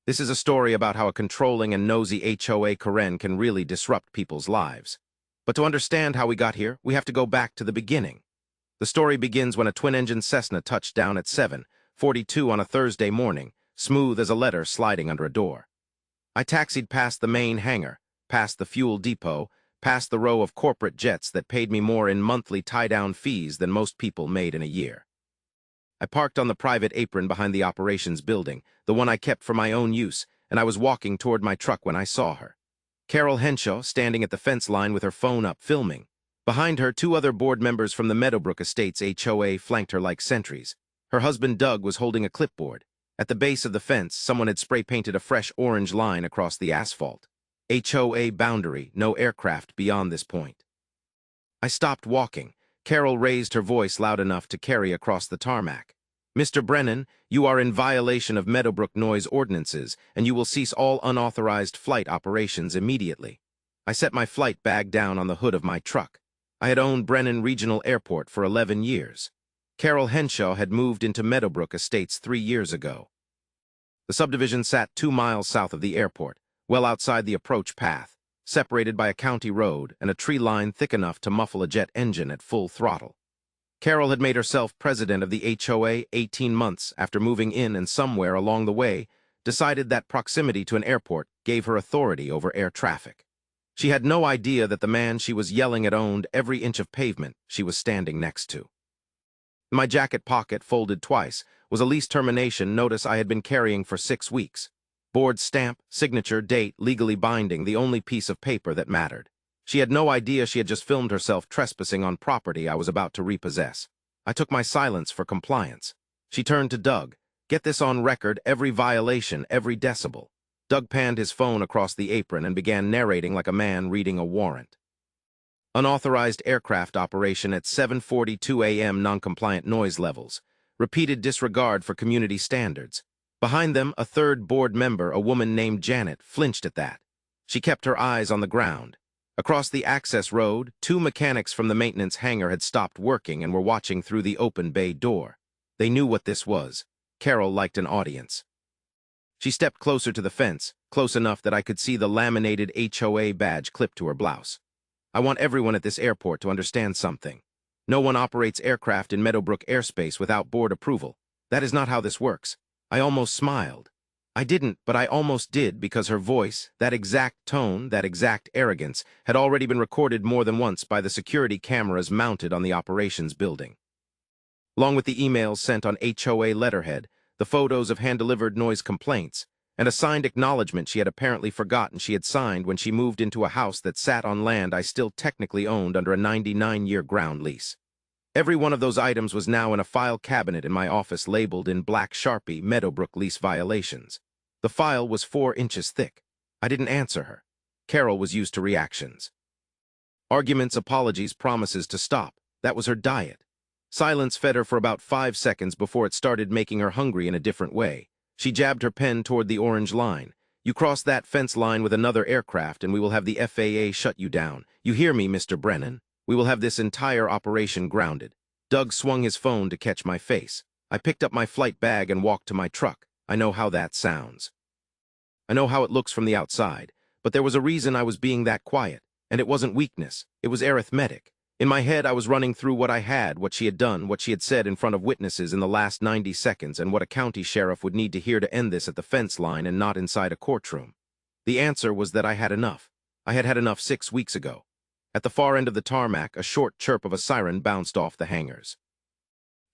This is a story about how a controlling and nosy HOA Karen can really disrupt people's lives. But to understand how we got here, we have to go back to the beginning. The story begins when a twin-engine Cessna touched down at 7:42 on a Thursday morning, smooth as a letter sliding under a door. I taxied past the main hangar, past the fuel depot, past the row of corporate jets that paid me more in monthly tie-down fees than most people made in a year. I parked on the private apron behind the operations building, the one I kept for my own use, and I was walking toward my truck when I saw her. Carol Henshaw, standing at the fence line with her phone up, filming. Behind her, two other board members from the Meadowbrook Estates HOA flanked her like sentries. Her husband, Doug, was holding a clipboard. At the base of the fence, someone had spray-painted a fresh orange line across the asphalt. HOA boundary, no aircraft beyond this point. I stopped walking. Carol raised her voice loud enough to carry across the tarmac. "Mr. Brennan, you are in violation of Meadowbrook noise ordinances, and you will cease all unauthorized flight operations immediately." I set my flight bag down on the hood of my truck. I had owned Brennan Regional Airport for 11 years. Carol Henshaw had moved into Meadowbrook Estates 3 years ago. The subdivision sat 2 miles south of the airport, well outside the approach path, separated by a county road and a tree line thick enough to muffle a jet engine at full throttle. Carol had made herself president of the HOA 18 months after moving in, and somewhere along the way decided that proximity to an airport gave her authority over air traffic. She had no idea that the man she was yelling at owned every inch of pavement she was standing next to. In my jacket pocket, folded twice, was a lease termination notice I had been carrying for 6 weeks. Board stamp, signature, date, legally binding, the only piece of paper that mattered. She had no idea she had just filmed herself trespassing on property I was about to repossess. I took my silence for compliance. She turned to Doug. "Get this on record, every violation, every decibel." Doug panned his phone across the apron and began narrating like a man reading a warrant. Unauthorized aircraft operation at 7:42 a.m. noncompliant noise levels. Repeated disregard for community standards. Behind them, a third board member, a woman named Janet, flinched at that. She kept her eyes on the ground. Across the access road, 2 mechanics from the maintenance hangar had stopped working and were watching through the open bay door. They knew what this was. Carol liked an audience. She stepped closer to the fence, close enough that I could see the laminated HOA badge clipped to her blouse. "I want everyone at this airport to understand something. No one operates aircraft in Meadowbrook airspace without board approval. That is not how this works." I almost smiled. I didn't, but I almost did, because her voice, that exact tone, that exact arrogance, had already been recorded more than once by the security cameras mounted on the operations building. Along with the emails sent on HOA letterhead, the photos of hand-delivered noise complaints, and a signed acknowledgement she had apparently forgotten she had signed when she moved into a house that sat on land I still technically owned under a 99-year ground lease. Every one of those items was now in a file cabinet in my office labeled in black Sharpie Meadowbrook lease violations. The file was 4 inches thick. I didn't answer her. Carol was used to reactions. Arguments, apologies, promises to stop. That was her diet. Silence fed her for about 5 seconds before it started making her hungry in a different way. She jabbed her pen toward the orange line. "You cross that fence line with another aircraft and we will have the FAA shut you down. You hear me, Mr. Brennan? We will have this entire operation grounded." Doug swung his phone to catch my face. I picked up my flight bag and walked to my truck. I know how that sounds. I know how it looks from the outside, but there was a reason I was being that quiet, and it wasn't weakness. It was arithmetic. In my head, I was running through what I had, what she had done, what she had said in front of witnesses in the last 90 seconds, and what a county sheriff would need to hear to end this at the fence line and not inside a courtroom. The answer was that I had enough. I had had enough 6 weeks ago. At the far end of the tarmac, a short chirp of a siren bounced off the hangars.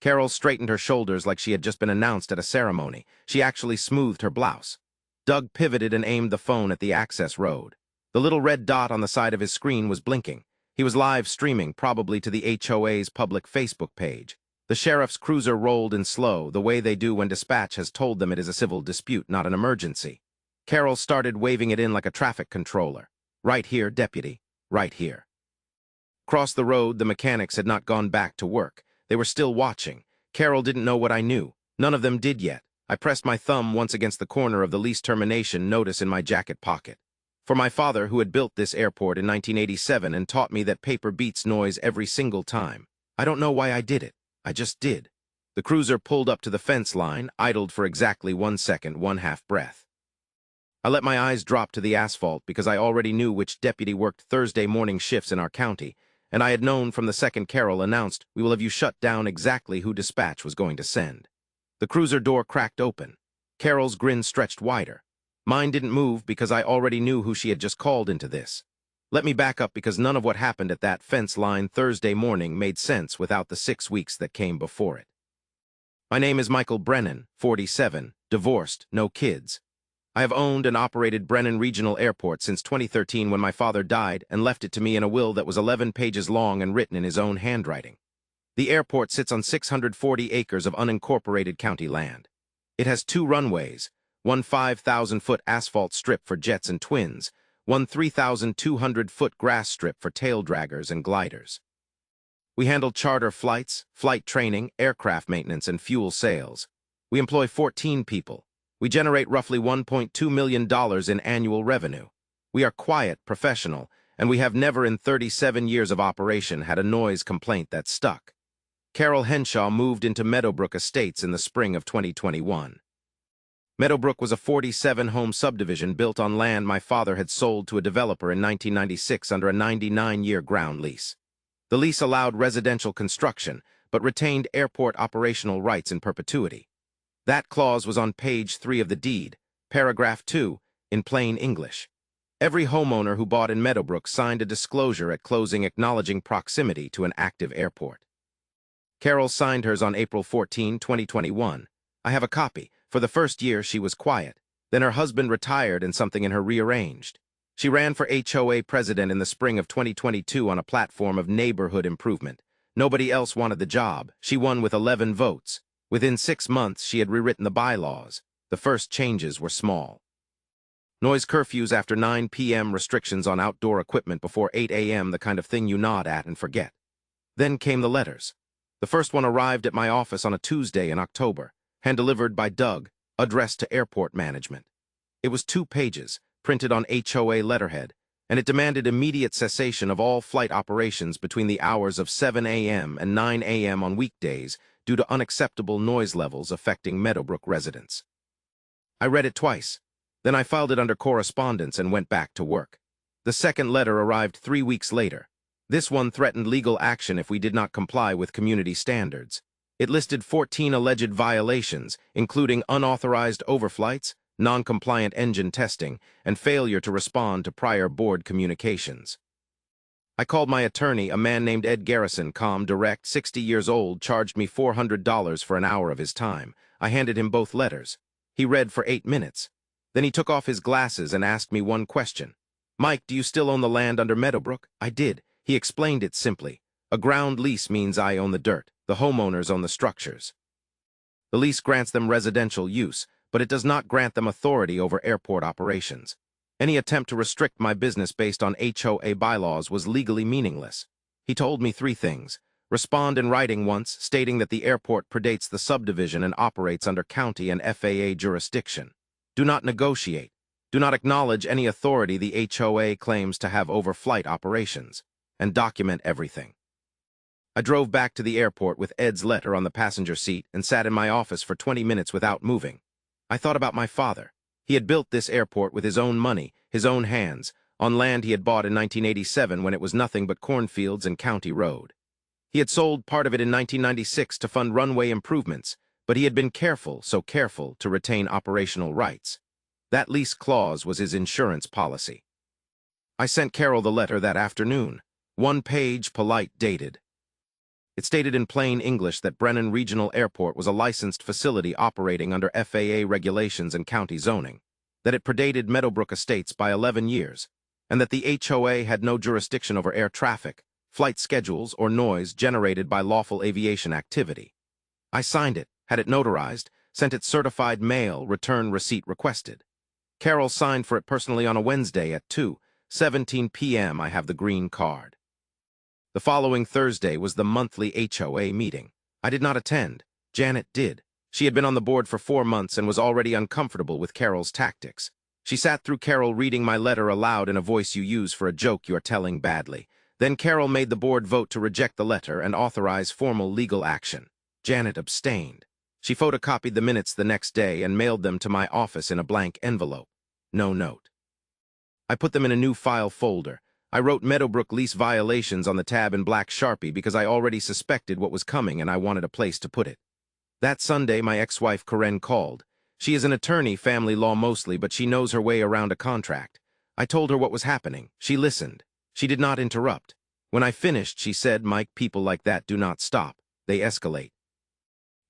Carol straightened her shoulders like she had just been announced at a ceremony. She actually smoothed her blouse. Doug pivoted and aimed the phone at the access road. The little red dot on the side of his screen was blinking. He was live streaming, probably to the HOA's public Facebook page. The sheriff's cruiser rolled in slow, the way they do when dispatch has told them it is a civil dispute, not an emergency. Carol started waving it in like a traffic controller. "Right here, deputy. Right here." Across the road, the mechanics had not gone back to work. They were still watching. Carol didn't know what I knew. None of them did yet. I pressed my thumb once against the corner of the lease termination notice in my jacket pocket. For my father, who had built this airport in 1987 and taught me that paper beats noise every single time. I don't know why I did it. I just did. The cruiser pulled up to the fence line, idled for exactly 1 second, 1/2 breath. I let my eyes drop to the asphalt because I already knew which deputy worked Thursday morning shifts in our county, and I had known from the second Carol announced, "We will have you shut down," exactly who dispatch was going to send. The cruiser door cracked open. Carol's grin stretched wider. Mine didn't move because I already knew who she had just called into this. Let me back up because none of what happened at that fence line Thursday morning made sense without the 6 weeks that came before it. My name is Michael Brennan, 47, divorced, no kids. I have owned and operated Brennan Regional Airport since 2013 when my father died and left it to me in a will that was 11 pages long and written in his own handwriting. The airport sits on 640 acres of unincorporated county land. It has 2 runways, one 5,000-foot asphalt strip for jets and twins, one 3,200-foot grass strip for tail draggers and gliders. We handle charter flights, flight training, aircraft maintenance, and fuel sales. We employ 14 people. We generate roughly $1.2 million in annual revenue. We are quiet, professional, and we have never in 37 years of operation had a noise complaint that stuck. Carol Henshaw moved into Meadowbrook Estates in the spring of 2021. Meadowbrook was a 47-home subdivision built on land my father had sold to a developer in 1996 under a 99-year ground lease. The lease allowed residential construction, but retained airport operational rights in perpetuity. That clause was on page 3 of the deed, paragraph 2, in plain English. Every homeowner who bought in Meadowbrook signed a disclosure at closing acknowledging proximity to an active airport. Carol signed hers on April 14, 2021. I have a copy. For the first year, she was quiet. Then her husband retired and something in her rearranged. She ran for HOA president in the spring of 2022 on a platform of neighborhood improvement. Nobody else wanted the job. She won with 11 votes. Within 6 months, she had rewritten the bylaws. The first changes were small. Noise curfews after 9 p.m., restrictions on outdoor equipment before 8 a.m., the kind of thing you nod at and forget. Then came the letters. The first one arrived at my office on a Tuesday in October, hand-delivered by Doug, addressed to airport management. It was 2 pages, printed on HOA letterhead, and it demanded immediate cessation of all flight operations between the hours of 7 a.m. and 9 a.m. on weekdays due to unacceptable noise levels affecting Meadowbrook residents. I read it twice. Then I filed it under correspondence and went back to work. The second letter arrived 3 weeks later. This one threatened legal action if we did not comply with community standards. It listed 14 alleged violations, including unauthorized overflights, non-compliant engine testing, and failure to respond to prior board communications. I called my attorney, a man named Ed Garrison, calm, direct, 60 years old, charged me $400 for an hour of his time. I handed him both letters. He read for 8 minutes. Then he took off his glasses and asked me one question. "Mike, do you still own the land under Meadowbrook?" I did. He explained it simply. A ground lease means I own the dirt. The homeowners own the structures. The lease grants them residential use, but it does not grant them authority over airport operations. Any attempt to restrict my business based on HOA bylaws was legally meaningless. He told me 3 things. Respond in writing once, stating that the airport predates the subdivision and operates under county and FAA jurisdiction. Do not negotiate. Do not acknowledge any authority the HOA claims to have over flight operations. And document everything. I drove back to the airport with Ed's letter on the passenger seat and sat in my office for 20 minutes without moving. I thought about my father. He had built this airport with his own money, his own hands, on land he had bought in 1987 when it was nothing but cornfields and county road. He had sold part of it in 1996 to fund runway improvements, but he had been careful, so careful, to retain operational rights. That lease clause was his insurance policy. I sent Carol the letter that afternoon. 1 page, polite, dated. It stated in plain English that Brennan Regional Airport was a licensed facility operating under FAA regulations and county zoning, that it predated Meadowbrook Estates by 11 years, and that the HOA had no jurisdiction over air traffic, flight schedules, or noise generated by lawful aviation activity. I signed it, had it notarized, sent it certified mail, return receipt requested. Carol signed for it personally on a Wednesday at 2:17 p.m. I have the green card. The following Thursday was the monthly HOA meeting. I did not attend. Janet did. She had been on the board for 4 months and was already uncomfortable with Carol's tactics. She sat through Carol reading my letter aloud in a voice you use for a joke you are telling badly. Then Carol made the board vote to reject the letter and authorize formal legal action. Janet abstained. She photocopied the minutes the next day and mailed them to my office in a blank envelope. no note. I put them in a new file folder. I wrote Meadowbrook lease violations on the tab in black Sharpie because I already suspected what was coming and I wanted a place to put it. That Sunday, my ex-wife Karen called. She is an attorney, family law mostly, but she knows her way around a contract. I told her what was happening. She listened. She did not interrupt. When I finished, she said, "Mike, people like that do not stop. They escalate.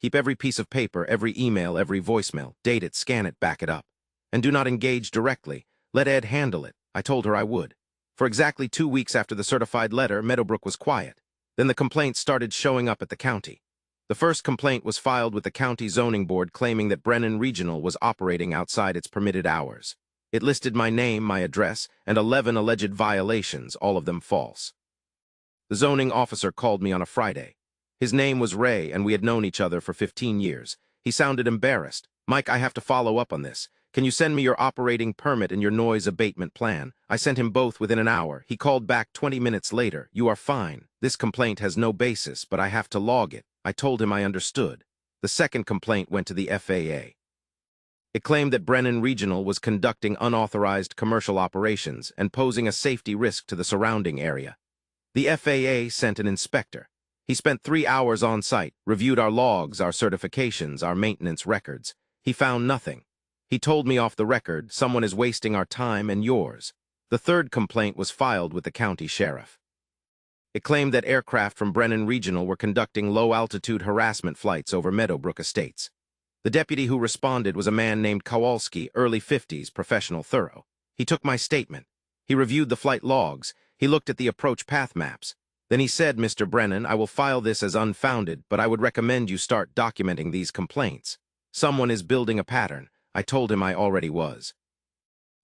Keep every piece of paper, every email, every voicemail, date it, scan it, back it up. And do not engage directly. Let Ed handle it." I told her I would. For exactly 2 weeks after the certified letter, Meadowbrook was quiet. Then the complaints started showing up at the county. The first complaint was filed with the county zoning board claiming that Brennan Regional was operating outside its permitted hours. It listed my name, my address, and 11 alleged violations, all of them false. The zoning officer called me on a Friday. His name was Ray, and we had known each other for 15 years. He sounded embarrassed. "Mike, I have to follow up on this. Can you send me your operating permit and your noise abatement plan?" I sent him both within an hour. He called back 20 minutes later. "You are fine. This complaint has no basis, but I have to log it." I told him I understood. The second complaint went to the FAA. It claimed that Brennan Regional was conducting unauthorized commercial operations and posing a safety risk to the surrounding area. The FAA sent an inspector. He spent 3 hours on site, reviewed our logs, our certifications, our maintenance records. He found nothing. He told me off the record, "Someone is wasting our time and yours." The third complaint was filed with the county sheriff. It claimed that aircraft from Brennan Regional were conducting low-altitude harassment flights over Meadowbrook Estates. The deputy who responded was a man named Kowalski, early 50s, professional, thorough. He took my statement. He reviewed the flight logs. He looked at the approach path maps. Then he said, "Mr. Brennan, I will file this as unfounded, but I would recommend you start documenting these complaints. Someone is building a pattern." I told him I already was.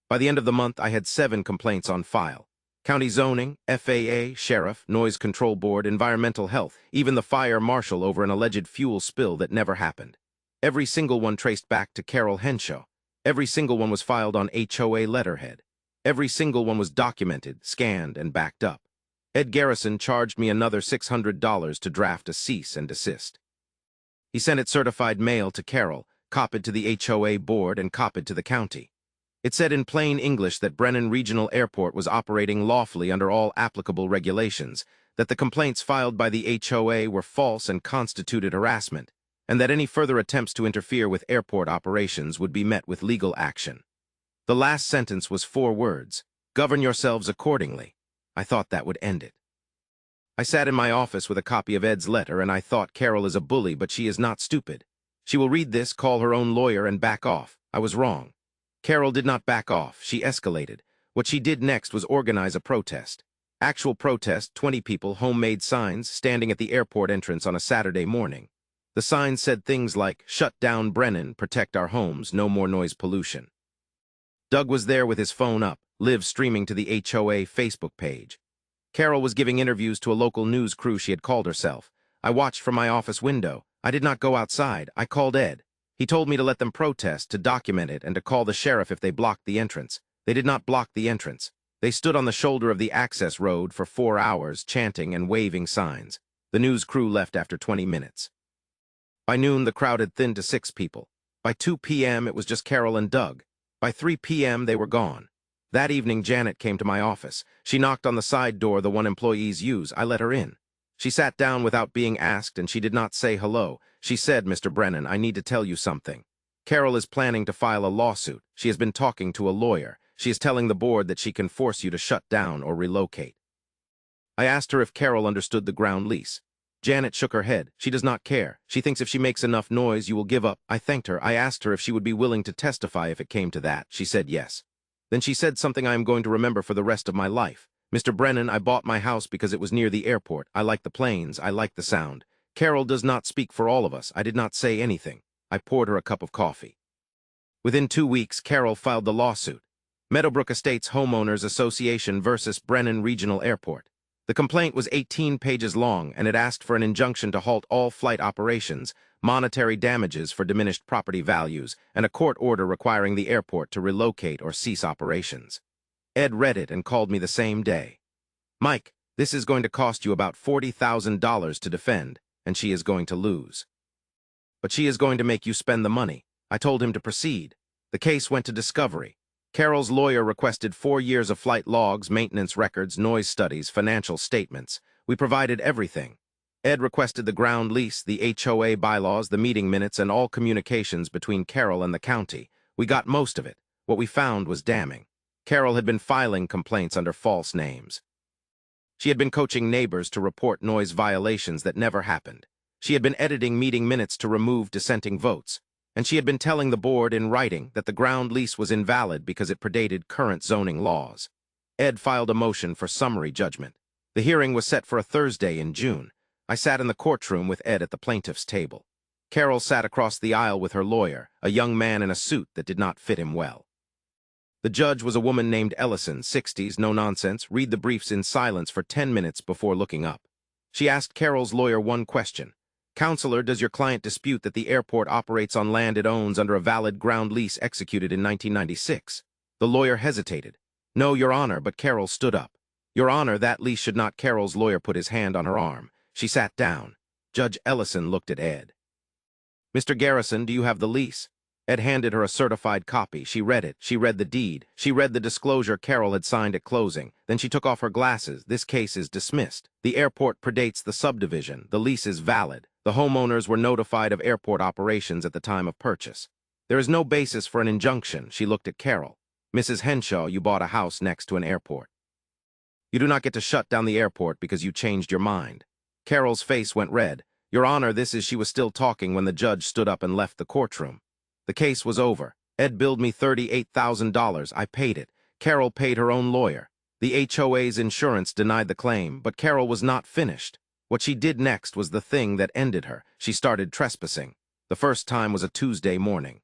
By the end of the month, I had 7 complaints on file. County zoning, FAA, sheriff, noise control board, environmental health, even the fire marshal over an alleged fuel spill that never happened. Every single one traced back to Carol Henshaw. Every single one was filed on HOA letterhead. Every single one was documented, scanned, and backed up. Ed Garrison charged me another $600 to draft a cease and desist. He sent it certified mail to Carol, copied to the HOA board, and copied to the county. It said in plain English that Brennan Regional Airport was operating lawfully under all applicable regulations, that the complaints filed by the HOA were false and constituted harassment, and that any further attempts to interfere with airport operations would be met with legal action. The last sentence was 4 words: "Govern yourselves accordingly." I thought that would end it. I sat in my office with a copy of Ed's letter, and I thought, Carol is a bully, but she is not stupid. She will read this, call her own lawyer, and back off. I was wrong. Carol did not back off. She escalated. What she did next was organize a protest. Actual protest, 20 people, homemade signs, standing at the airport entrance on a Saturday morning. The signs said things like, "Shut down Brennan, protect our homes, no more noise pollution." Doug was there with his phone up, live streaming to the HOA Facebook page. Carol was giving interviews to a local news crew she had called herself. I watched from my office window. I did not go outside. I called Ed. He told me to let them protest, to document it, and to call the sheriff if they blocked the entrance. They did not block the entrance. They stood on the shoulder of the access road for 4 hours, chanting and waving signs. The news crew left after 20 minutes. By noon, the crowd had thinned to 6 people. By 2 p.m., it was just Carol and Doug. By 3 p.m., they were gone. That evening, Janet came to my office. She knocked on the side door the one employees use. I let her in. She sat down without being asked, and she did not say hello. She said, "Mr. Brennan, I need to tell you something. Carol is planning to file a lawsuit. She has been talking to a lawyer. She is telling the board that she can force you to shut down or relocate." I asked her if Carol understood the ground lease. Janet shook her head. "She does not care. She thinks if she makes enough noise, you will give up." I thanked her. I asked her if she would be willing to testify if it came to that. She said yes. Then she said something I am going to remember for the rest of my life. "Mr. Brennan, I bought my house because it was near the airport. I like the planes. I like the sound. Carol does not speak for all of us." I did not say anything. I poured her a cup of coffee. Within 2 weeks, Carol filed the lawsuit. Meadowbrook Estates Homeowners Association versus Brennan Regional Airport. The complaint was 18 pages long, and it asked for an injunction to halt all flight operations, monetary damages for diminished property values, and a court order requiring the airport to relocate or cease operations. Ed read it and called me the same day. "Mike, this is going to cost you about $40,000 to defend, and she is going to lose. But she is going to make you spend the money." I told him to proceed. The case went to discovery. Carol's lawyer requested 4 years of flight logs, maintenance records, noise studies, financial statements. We provided everything. Ed requested the ground lease, the HOA bylaws, the meeting minutes, and all communications between Carol and the county. We got most of it. What we found was damning. Carol had been filing complaints under false names. She had been coaching neighbors to report noise violations that never happened. She had been editing meeting minutes to remove dissenting votes. And she had been telling the board in writing that the ground lease was invalid because it predated current zoning laws. Ed filed a motion for summary judgment. The hearing was set for a Thursday in June. I sat in the courtroom with Ed at the plaintiff's table. Carol sat across the aisle with her lawyer, a young man in a suit that did not fit him well. The judge was a woman named Ellison, 60s, no nonsense, read the briefs in silence for 10 minutes before looking up. She asked Carol's lawyer one question. Counselor, does your client dispute that the airport operates on land it owns under a valid ground lease executed in 1996? The lawyer hesitated. No, Your Honor, but Carol stood up. Your Honor, that lease should not. Carol's lawyer put his hand on her arm. She sat down. Judge Ellison looked at Ed. Mr. Garrison, do you have the lease? Ed handed her a certified copy. She read it. She read the deed. She read the disclosure Carol had signed at closing. Then she took off her glasses. This case is dismissed. The airport predates the subdivision. The lease is valid. The homeowners were notified of airport operations at the time of purchase. There is no basis for an injunction. She looked at Carol. Mrs. Henshaw, you bought a house next to an airport. You do not get to shut down the airport because you changed your mind. Carol's face went red. Your Honor, she was still talking when the judge stood up and left the courtroom. The case was over. Ed billed me $38,000. I paid it. Carol paid her own lawyer. The HOA's insurance denied the claim, but Carol was not finished. What she did next was the thing that ended her. She started trespassing. The first time was a Tuesday morning.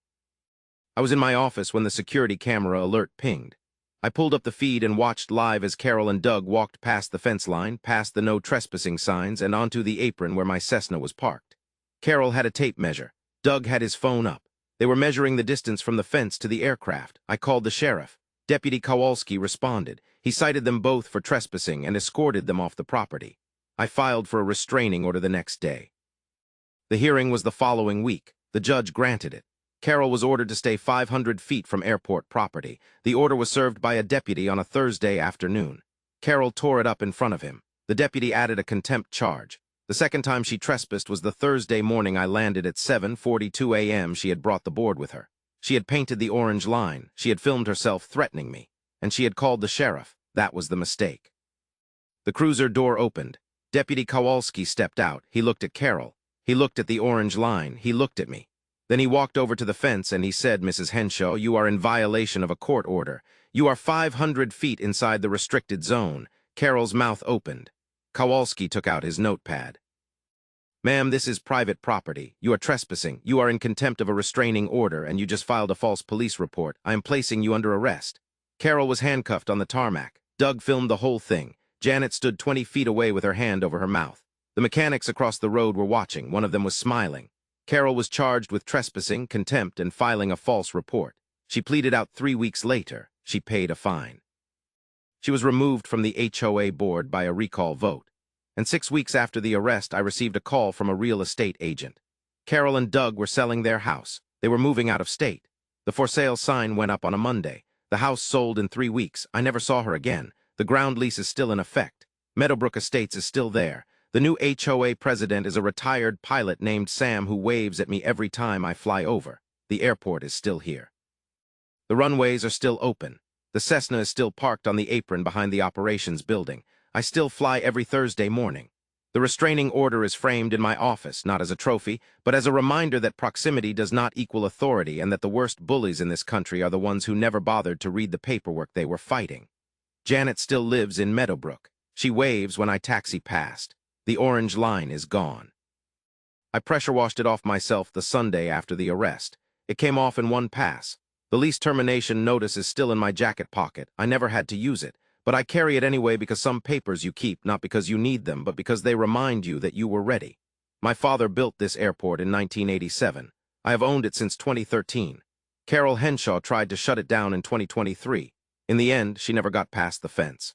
I was in my office when the security camera alert pinged. I pulled up the feed and watched live as Carol and Doug walked past the fence line, past the no trespassing signs, and onto the apron where my Cessna was parked. Carol had a tape measure. Doug had his phone up. They were measuring the distance from the fence to the aircraft. I called the sheriff. Deputy Kowalski responded. He cited them both for trespassing and escorted them off the property. I filed for a restraining order the next day. The hearing was the following week. The judge granted it. Carol was ordered to stay 500 feet from airport property. The order was served by a deputy on a Thursday afternoon. Carol tore it up in front of him. The deputy added a contempt charge. The second time she trespassed was the Thursday morning I landed at 7:42 a.m. She had brought the board with her. She had painted the orange line. She had filmed herself threatening me. And she had called the sheriff. That was the mistake. The cruiser door opened. Deputy Kowalski stepped out. He looked at Carol. He looked at the orange line. He looked at me. Then he walked over to the fence and he said, Mrs. Henshaw, you are in violation of a court order. You are 500 feet inside the restricted zone. Carol's mouth opened. Kowalski took out his notepad. Ma'am, this is private property. You are trespassing. You are in contempt of a restraining order and you just filed a false police report. I am placing you under arrest. Carol was handcuffed on the tarmac. Doug filmed the whole thing. Janet stood 20 feet away with her hand over her mouth. The mechanics across the road were watching. One of them was smiling. Carol was charged with trespassing, contempt, and filing a false report. She pleaded out 3 weeks later. She paid a fine. She was removed from the HOA board by a recall vote. And 6 weeks after the arrest, I received a call from a real estate agent. Carol and Doug were selling their house. They were moving out of state. The for sale sign went up on a Monday. The house sold in 3 weeks. I never saw her again. The ground lease is still in effect. Meadowbrook Estates is still there. The new HOA president is a retired pilot named Sam who waves at me every time I fly over. The airport is still here. The runways are still open. The Cessna is still parked on the apron behind the operations building. I still fly every Thursday morning. The restraining order is framed in my office, not as a trophy, but as a reminder that proximity does not equal authority and that the worst bullies in this country are the ones who never bothered to read the paperwork they were fighting. Janet still lives in Meadowbrook. She waves when I taxi past. The orange line is gone. I pressure washed it off myself the Sunday after the arrest. It came off in one pass. The lease termination notice is still in my jacket pocket. I never had to use it, but I carry it anyway because some papers you keep, not because you need them, but because they remind you that you were ready. My father built this airport in 1987. I have owned it since 2013. Carol Henshaw tried to shut it down in 2023. In the end, she never got past the fence.